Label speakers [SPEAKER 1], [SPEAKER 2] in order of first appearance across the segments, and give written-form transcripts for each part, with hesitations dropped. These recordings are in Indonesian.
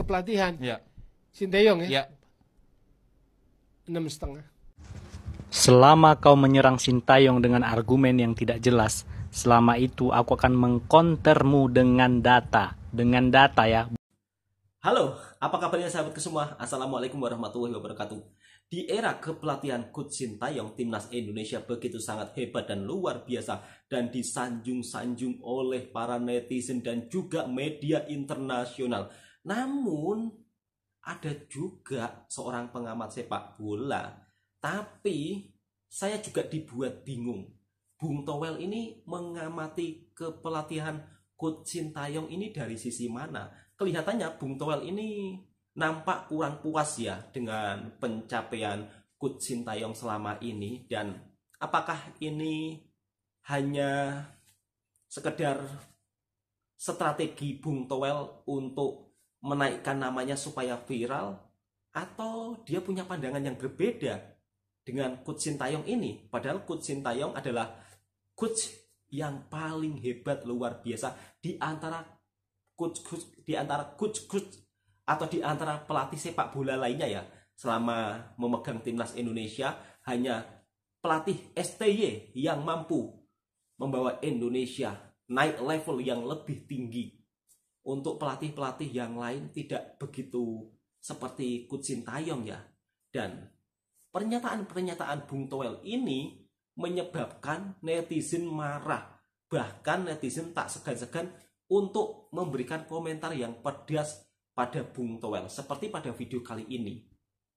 [SPEAKER 1] kepelatihan.
[SPEAKER 2] Ya.
[SPEAKER 1] Sinteyong ya?
[SPEAKER 2] Ya.
[SPEAKER 1] 6,5.
[SPEAKER 3] Selama kau menyerang Sintayong dengan argumen yang tidak jelas, selama itu aku akan mengkontermu dengan data. Dengan data ya.
[SPEAKER 4] Halo, apa kabarnya sahabatku semua? Assalamualaikum warahmatullahi wabarakatuh. Di era kepelatihan Coach Sintayong, timnas Indonesia begitu sangat hebat dan luar biasa dan disanjung-sanjung oleh para netizen dan juga media internasional. Namun, ada juga seorang pengamat sepak bola. Tapi, saya juga dibuat bingung. Bung Towel ini mengamati kepelatihan Coach Sintayong ini dari sisi mana? Kelihatannya Bung Towel ini nampak kurang puas ya dengan pencapaian Coach Sintayong selama ini. Dan apakah ini hanya sekedar strategi Bung Towel untuk menaikkan namanya supaya viral, atau dia punya pandangan yang berbeda dengan Coach Sintayong ini? Padahal Coach Sintayong adalah coach yang paling hebat luar biasa di antara coach atau di antara pelatih sepak bola lainnya ya. Selama memegang timnas Indonesia, hanya pelatih STY yang mampu membawa Indonesia naik level yang lebih tinggi. Untuk pelatih-pelatih yang lain tidak begitu seperti Coach Sintayong ya. Dan pernyataan-pernyataan Bung Towel ini menyebabkan netizen marah. Bahkan netizen tak segan-segan untuk memberikan komentar yang pedas pada Bung Towel. Seperti pada video kali ini.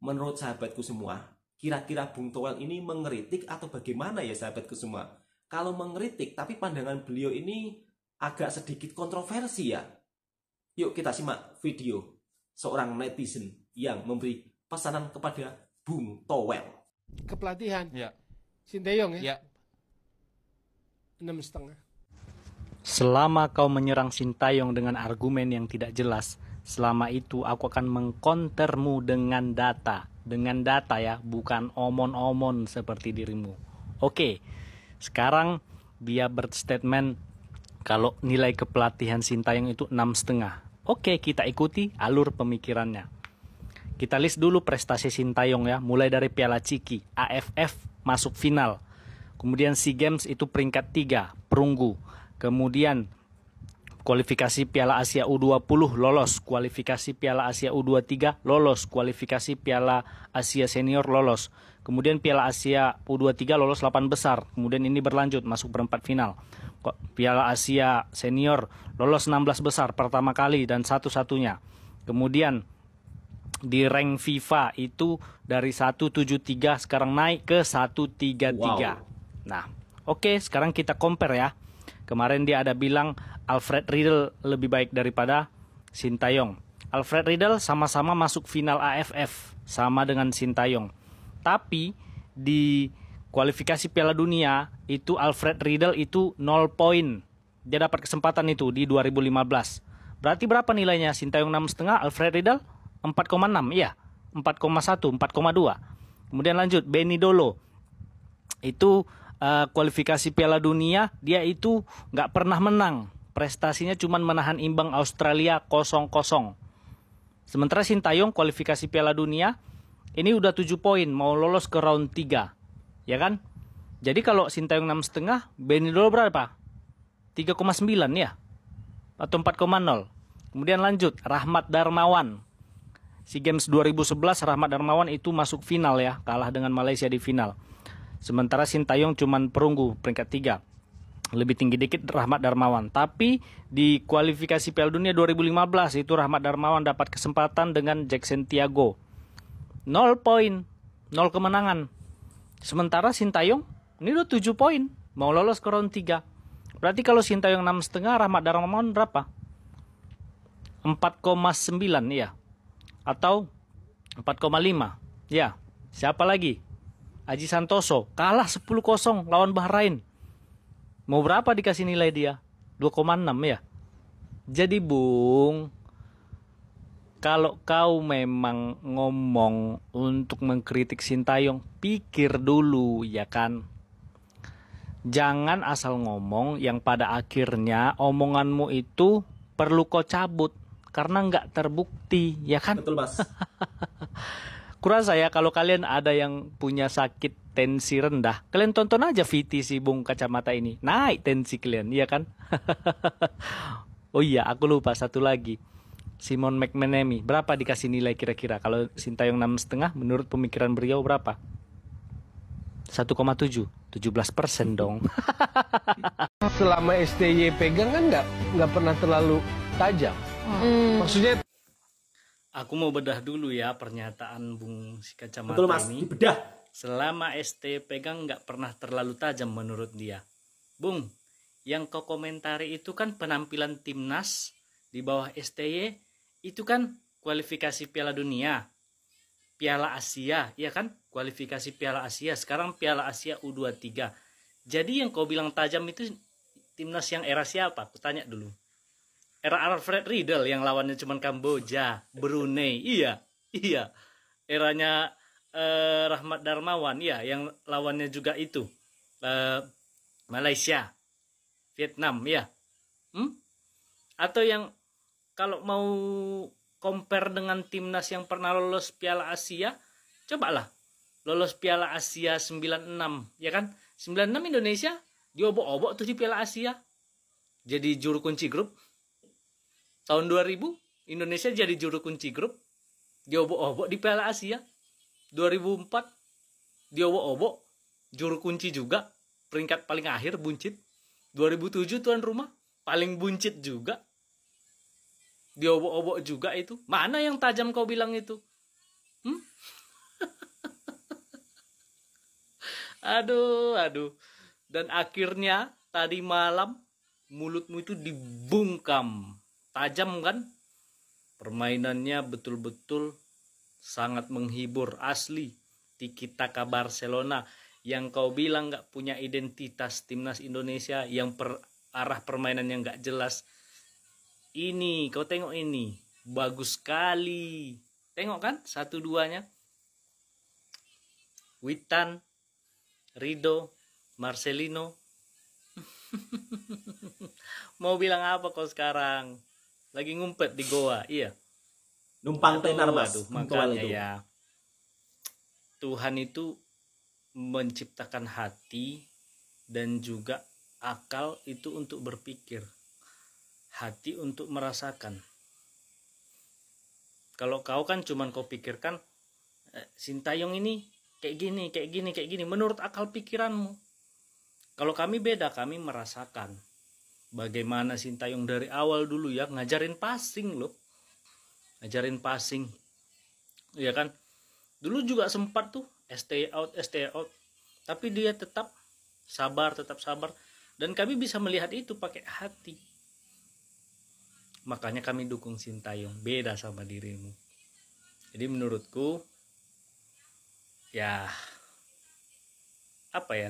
[SPEAKER 4] Menurut sahabatku semua, kira-kira Bung Towel ini mengkritik atau bagaimana ya sahabatku semua? Kalau mengkritik, tapi pandangan beliau ini agak sedikit kontroversi ya. Yuk kita simak video seorang netizen yang memberi pesanan kepada Bung Towel.
[SPEAKER 1] Kepelatihan.
[SPEAKER 2] Ya.
[SPEAKER 1] Sinteyong
[SPEAKER 2] Ya.
[SPEAKER 1] ya? 6,5.
[SPEAKER 3] Selama kau menyerang Sintayong dengan argumen yang tidak jelas, selama itu aku akan mengkontermu dengan data. Dengan data ya, bukan omon-omon seperti dirimu. Oke, sekarang dia berstatement kalau nilai kepelatihan Sintayong itu 6,5. Oke, kita ikuti alur pemikirannya. Kita list dulu prestasi Sintayong ya, mulai dari Piala Ciki, AFF masuk final. Kemudian SEA Games itu peringkat 3, perunggu. Kemudian kualifikasi Piala Asia U20 lolos, kualifikasi Piala Asia U23 lolos, kualifikasi Piala Asia Senior lolos. Kemudian Piala Asia U23 lolos 8 besar. Kemudian ini berlanjut masuk perempat final. Piala Asia Senior lolos 16 besar pertama kali dan satu-satunya. Kemudian di rank FIFA itu dari 173 sekarang naik ke 133.
[SPEAKER 4] Wow.
[SPEAKER 3] Nah, oke, sekarang kita compare ya. Kemarin dia ada bilang Alfred Riedel lebih baik daripada Sintayong. Alfred Riedel sama-sama masuk final AFF sama dengan Sintayong. Tapi di kualifikasi Piala Dunia itu Alfred Riedel itu 0 poin. Dia dapat kesempatan itu di 2015. Berarti berapa nilainya? Sintayong 6,5, Alfred Riedel 4,6. Iya, 4,1, 4,2. Kemudian lanjut Benny Dolo. Itu kualifikasi Piala Dunia dia itu nggak pernah menang. Prestasinya cuma menahan imbang Australia 0-0. Sementara Sintayong kualifikasi Piala Dunia ini udah 7 poin, mau lolos ke round 3. Ya kan? Jadi kalau Sintayong 6,5, Benny Dolo berapa? 3,9 ya? Atau 4,0. Kemudian lanjut, Rahmat Darmawan. SEA Games 2011 Rahmat Darmawan itu masuk final ya, kalah dengan Malaysia di final. Sementara Sintayong cuman perunggu peringkat 3. Lebih tinggi dikit Rahmat Darmawan. Tapi di kualifikasi Piala Dunia 2015 itu Rahmat Darmawan dapat kesempatan dengan Jackson Tiago. 0 poin, 0 kemenangan. Sementara Sintayong ini udah 7 poin, mau lolos ke round 3. Berarti kalau Sintayong 6,5, Rahmat Darmawan berapa? 4,9 ya. Atau 4,5. Ya. Siapa lagi? Aji Santoso kalah 10-0 lawan Bahrain. Mau berapa dikasih nilai dia? 2,6 ya. Jadi Bung, kalau kau memang ngomong untuk mengkritik Sintayong, pikir dulu ya kan. Jangan asal ngomong yang pada akhirnya omonganmu itu perlu kau cabut. Karena nggak terbukti, ya kan?
[SPEAKER 4] Betul Mas.
[SPEAKER 3] Kurasa ya kalau kalian ada yang punya sakit tensi rendah, kalian tonton aja VT si Bung Kacamata ini. Naik tensi kalian, iya kan? Oh iya, aku lupa satu lagi. Simon McManamy, berapa dikasih nilai kira-kira? Kalau Sintayong 6,5, menurut pemikiran beliau berapa? 1,7, 17% dong.
[SPEAKER 1] Selama STY pegang kan nggak pernah terlalu tajam. Maksudnya
[SPEAKER 3] Aku mau bedah dulu ya pernyataan Bung si Kacamata
[SPEAKER 4] Betul Mas,
[SPEAKER 3] ini.
[SPEAKER 4] dibedah.
[SPEAKER 3] Selama ST pegang nggak pernah terlalu tajam menurut dia. Bung, yang kau komentari itu kan penampilan timnas di bawah STY, itu kan kualifikasi Piala Dunia, Piala Asia, ya kan? Kualifikasi Piala Asia, sekarang Piala Asia U23. Jadi yang kau bilang tajam itu timnas yang era siapa? Aku tanya dulu. Era Alfred Riedel yang lawannya cuma Kamboja, Brunei, iya. Eranya Rahmat Darmawan, iya, yang lawannya juga itu Malaysia, Vietnam, ya. Atau yang kalau mau compare dengan timnas yang pernah lolos Piala Asia, cobalah lolos Piala Asia 96, ya kan? 96 Indonesia diobok-obok tuh di Piala Asia. Jadi juru kunci grup. Tahun 2000 Indonesia jadi juru kunci grup, diobok-obok di Piala Asia. 2004 diobok-obok, juru kunci juga, peringkat paling akhir buncit. 2007 tuan rumah, paling buncit juga, diobok-obok juga itu. Mana yang tajam kau bilang itu? Aduh. Dan akhirnya tadi malam mulutmu itu dibungkam. Tajam kan? Permainannya betul-betul sangat menghibur, asli. Tiki Taka Barcelona yang kau bilang gak punya identitas timnas Indonesia, yang arah permainan yang gak jelas. Ini, kau tengok ini, bagus sekali. Tengok kan satu-duanya. Witan, Rido, Marcelino. Mau bilang apa kau sekarang? Lagi ngumpet di goa, iya.
[SPEAKER 4] Numpang tenar Mas.
[SPEAKER 3] Makanya ya, Tuhan itu menciptakan hati dan juga akal itu untuk berpikir, hati untuk merasakan. Kalau kau kan cuman kau pikirkan Sintayong ini kayak gini, menurut akal pikiranmu. Kalau kami beda, kami merasakan bagaimana Sintayong dari awal dulu ya, ngajarin passing loh. Ngajarin passing. Ya kan? Dulu juga sempat tuh stay out. Tapi dia tetap sabar. Dan kami bisa melihat itu pakai hati. Makanya kami dukung Sintayong. Beda sama dirimu. Jadi menurutku, ya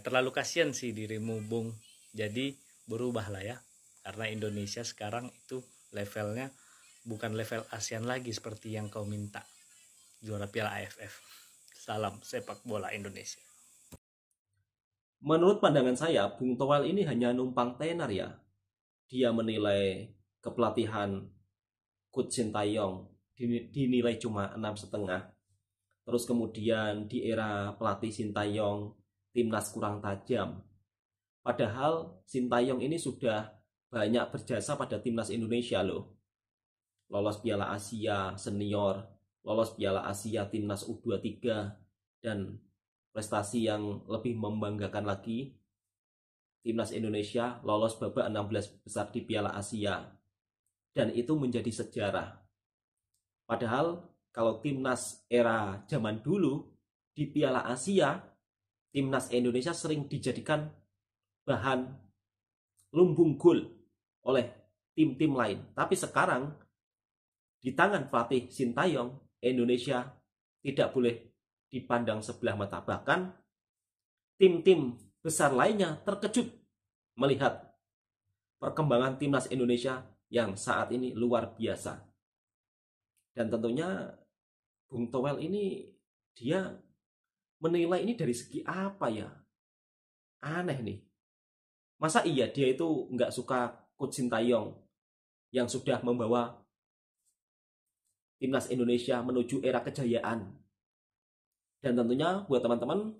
[SPEAKER 3] terlalu kasihan sih dirimu, Bung. Jadi berubahlah ya. Karena Indonesia sekarang itu levelnya bukan level ASEAN lagi seperti yang kau minta. Juara Piala AFF. Salam sepak bola Indonesia.
[SPEAKER 4] Menurut pandangan saya, Bung Toel ini hanya numpang tenar ya. Dia menilai kepelatihan Coach Sintayong dinilai cuma 6,5. Terus kemudian di era pelatih Sintayong, timnas kurang tajam. Padahal Sintayong ini sudah banyak berjasa pada timnas Indonesia loh. Lolos Piala Asia senior, lolos Piala Asia timnas U23, dan prestasi yang lebih membanggakan lagi, timnas Indonesia lolos babak 16 besar di Piala Asia. Dan itu menjadi sejarah. Padahal kalau timnas era zaman dulu di Piala Asia, timnas Indonesia sering dijadikan bahan lumbung gol oleh tim-tim lain. Tapi sekarang di tangan pelatih Sintayong, Indonesia tidak boleh dipandang sebelah mata. Bahkan tim-tim besar lainnya terkejut melihat perkembangan timnas Indonesia yang saat ini luar biasa. Dan tentunya Bung Toel ini dia menilai ini dari segi apa ya? Aneh nih. Masa iya dia itu nggak suka Coach Sintayong yang sudah membawa Timnas Indonesia menuju era kejayaan. Dan tentunya buat teman-teman,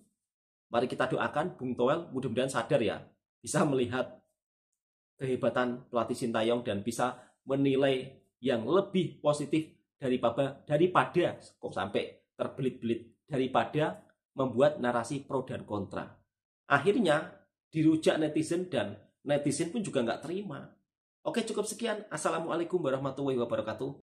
[SPEAKER 4] mari kita doakan Bung Toel mudah-mudahan sadar ya, bisa melihat kehebatan pelatih Sintayong dan bisa menilai yang lebih positif daripada kok sampai terbelit-belit, daripada membuat narasi pro dan kontra. Akhirnya dirujak netizen dan netizen pun juga nggak terima. Oke, cukup sekian. Assalamualaikum warahmatullahi wabarakatuh.